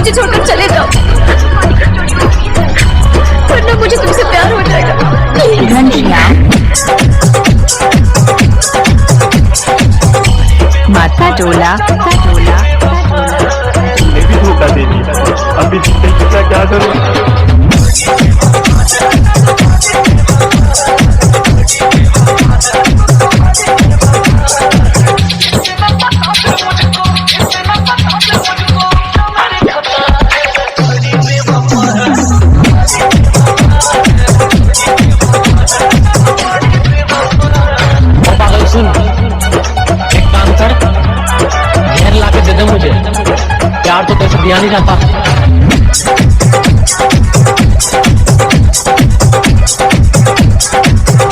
मुझे छोड़कर चले जाओ, वरना मुझे तुमसे प्यार हो जाएगा। घनश्याम माथा डोला तूने भी धोखा दे दिया, अभी इसका क्या करूं? सुन, एक काम कर, जहर ला के दे दे मुझे, प्यार तो कैसे दिया नहीं जाता।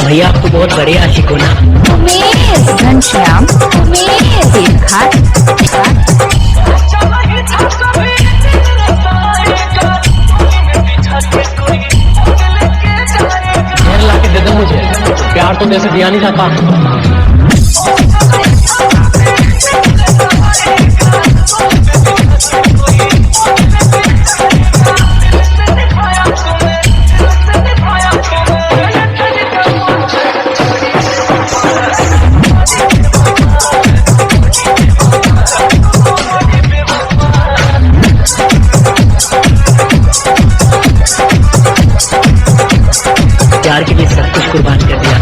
भैया आप तो बहुत बड़े आशिक हो ना। घनश्याम सिद्धार्थ जहर ला के दे दे मुझे, प्यार तो कैसे दिया नहीं जाता। प्यार के लिए सब कुछ कुर्बान कर दिया।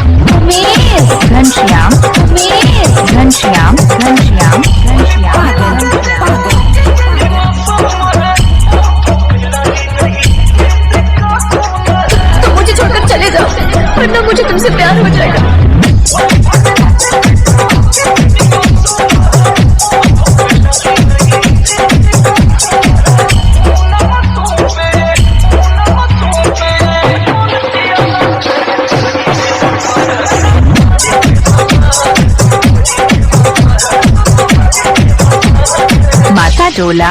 घनश्याम तो मुझे छोड़कर चले जाओ, वरना मुझे तुमसे प्यार हो जाएगा। माथा डोला